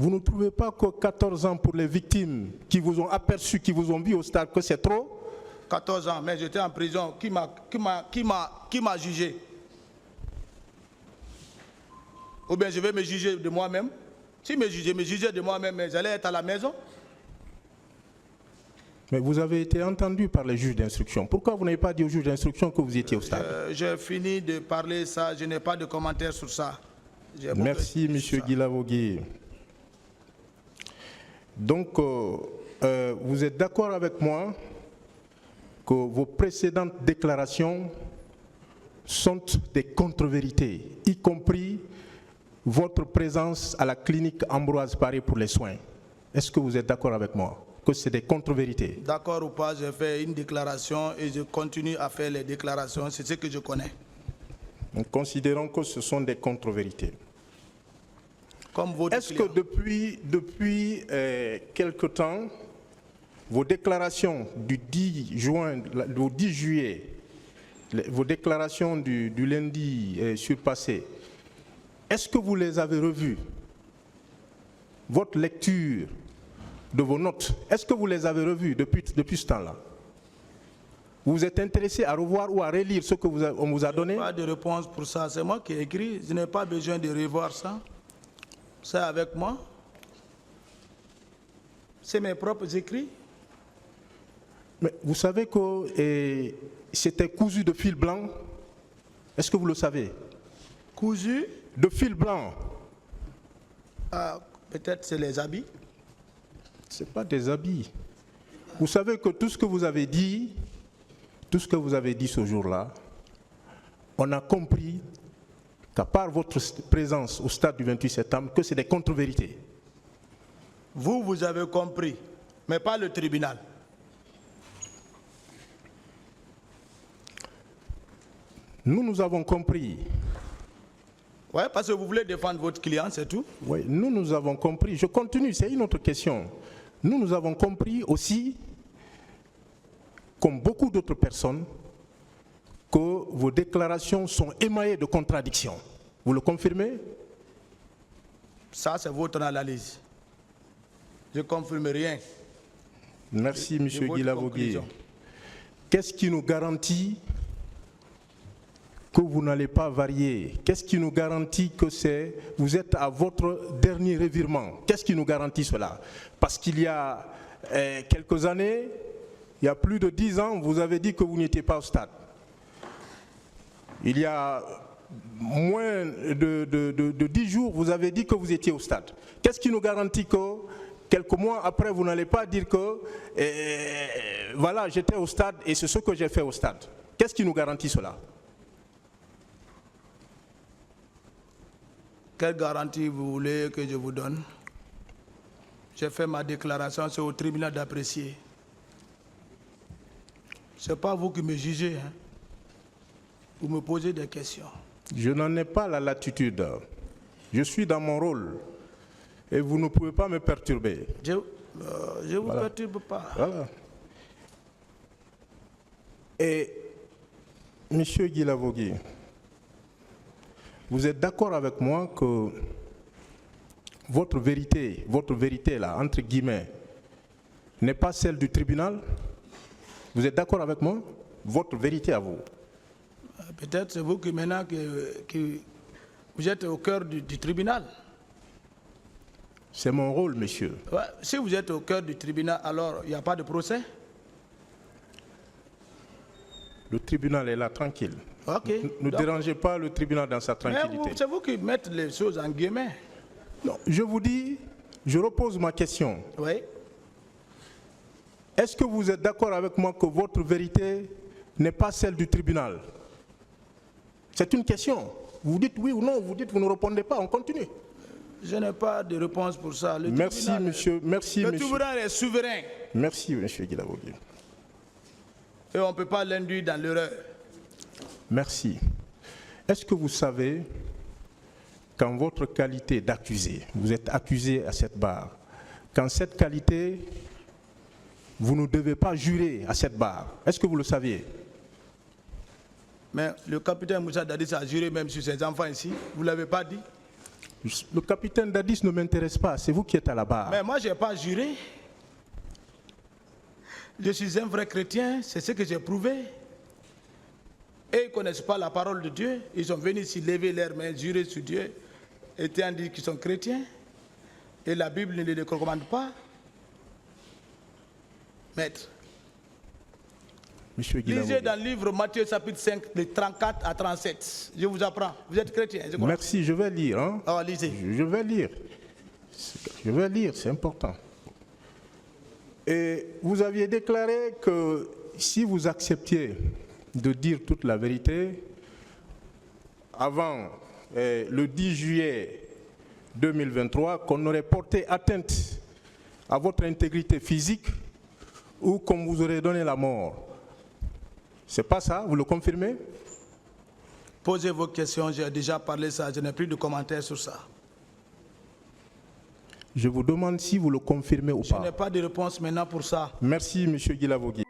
Vous ne trouvez pas que 14 ans pour les victimes qui vous ont aperçu, qui vous ont vu au stade, que c'est trop? 14 ans, mais j'étais en prison. Qui m'a jugé? Ou bien je vais me juger de moi-même? Si me jugeais de moi-même, j'allais être à la maison. Mais vous avez été entendu par les juges d'instruction. Pourquoi vous n'avez pas dit aux juges d'instruction que vous étiez au stade? J'ai fini de parler ça, je n'ai pas de commentaires sur ça. Merci, M. Guilavogui. Donc, vous êtes d'accord avec moi que vos précédentes déclarations sont des contre-vérités, y compris votre présence à la clinique Ambroise Paré pour les soins. Est-ce que vous êtes d'accord avec moi que c'est des contre-vérités? D'accord ou pas, j'ai fait une déclaration et je continue à faire les déclarations, c'est ce que je connais. Nous considérons que ce sont des contre-vérités. Est-ce que depuis quelque temps, vos déclarations du 10 juillet, vos déclarations du lundi surpassé, est-ce que vous les avez revues? Votre lecture de vos notes, est-ce que vous les avez revues depuis ce temps-là? Vous vous êtes intéressé à revoir ou à relire ce qu'on vous a donné? Pas de réponse pour ça, c'est moi qui ai écrit, je n'ai pas besoin de revoir ça. C'est avec moi. C'est mes propres écrits. Mais vous savez que c'était cousu de fil blanc? Est-ce que vous le savez? Cousu? De fil blanc. Peut-être c'est les habits. Ce n'est pas des habits. Vous savez que tout ce que vous avez dit ce jour-là, on a compris qu'à part votre présence au stade du 28 septembre, que c'est des contre-vérités. Vous avez compris, mais pas le tribunal. Nous avons compris. Oui, parce que vous voulez défendre votre client, c'est tout. Oui, nous avons compris. Je continue, c'est une autre question. Nous avons compris aussi, comme beaucoup d'autres personnes, que vos déclarations sont émaillées de contradictions. Vous le confirmez? Ça, c'est votre analyse. Je ne confirme rien. Merci, M. Guilavogui. Qu'est-ce qui nous garantit que vous n'allez pas varier? Qu'est-ce qui nous garantit que vous êtes à votre dernier revirement? Qu'est-ce qui nous garantit cela? Parce qu'il y a quelques années, il y a plus de 10 ans, vous avez dit que vous n'étiez pas au stade. Il y a moins de 10 jours, vous avez dit que vous étiez au stade. Qu'est-ce qui nous garantit que quelques mois après, vous n'allez pas dire que voilà, j'étais au stade et c'est ce que j'ai fait au stade? Qu'est-ce qui nous garantit cela? Quelle garantie vous voulez que je vous donne? J'ai fait ma déclaration, c'est au tribunal d'apprécier. Ce n'est pas vous qui me jugez, hein. Vous me posez des questions. Je n'en ai pas la latitude. Je suis dans mon rôle. Et vous ne pouvez pas me perturber. Je ne vous perturbe pas. Voilà. Et, M. Guilavogui, vous êtes d'accord avec moi que votre vérité là, entre guillemets, n'est pas celle du tribunal? Vous êtes d'accord avec moi? Votre vérité à vous? Peut-être c'est vous qui maintenant vous êtes au cœur du tribunal. C'est mon rôle, monsieur. Ouais, si vous êtes au cœur du tribunal, alors il n'y a pas de procès? Le tribunal est là, tranquille. Okay. Ne dérangez pas le tribunal dans sa tranquillité. C'est vous qui mettez les choses en guillemets. Non, je vous dis, je repose ma question. Oui. Est-ce que vous êtes d'accord avec moi que votre vérité n'est pas celle du tribunal? C'est une question. Vous dites oui ou non, vous dites vous ne répondez pas, on continue. Je n'ai pas de réponse pour ça. Merci, monsieur. Merci, le tribunal est souverain. Merci, monsieur Guilavogui. Et on ne peut pas l'induire dans l'erreur. Merci. Est-ce que vous savez qu'en votre qualité d'accusé, vous êtes accusé à cette barre, qu'en cette qualité, vous ne devez pas jurer à cette barre? Est-ce que vous le saviez? Mais le capitaine Moussa Dadis a juré même sur ses enfants ici. Vous ne l'avez pas dit? Le capitaine Dadis ne m'intéresse pas, c'est vous qui êtes à la barre. Mais moi, je n'ai pas juré. Je suis un vrai chrétien, c'est ce que j'ai prouvé. Et ils ne connaissent pas la parole de Dieu. Ils sont venus ici lever leurs mains, jurer sur Dieu, étant dit qu'ils sont chrétiens. Et la Bible ne les recommande pas. Maître, Monsieur lisez Guilavogui. dans le livre Matthieu chapitre 5, de 34 à 37. Je vous apprends. Vous êtes chrétien, je crois. Merci, je vais lire. Hein. Ah, lisez. Je vais lire. Je vais lire, c'est important. Et vous aviez déclaré que si vous acceptiez de dire toute la vérité, avant le 10 juillet 2023, qu'on aurait porté atteinte à votre intégrité physique ou qu'on vous aurait donné la mort. C'est pas ça, vous le confirmez? Posez vos questions, j'ai déjà parlé de ça, je n'ai plus de commentaires sur ça. Je vous demande si vous le confirmez ou Je pas. n'ai pas de réponse maintenant pour ça. Merci, M. Guilavogui.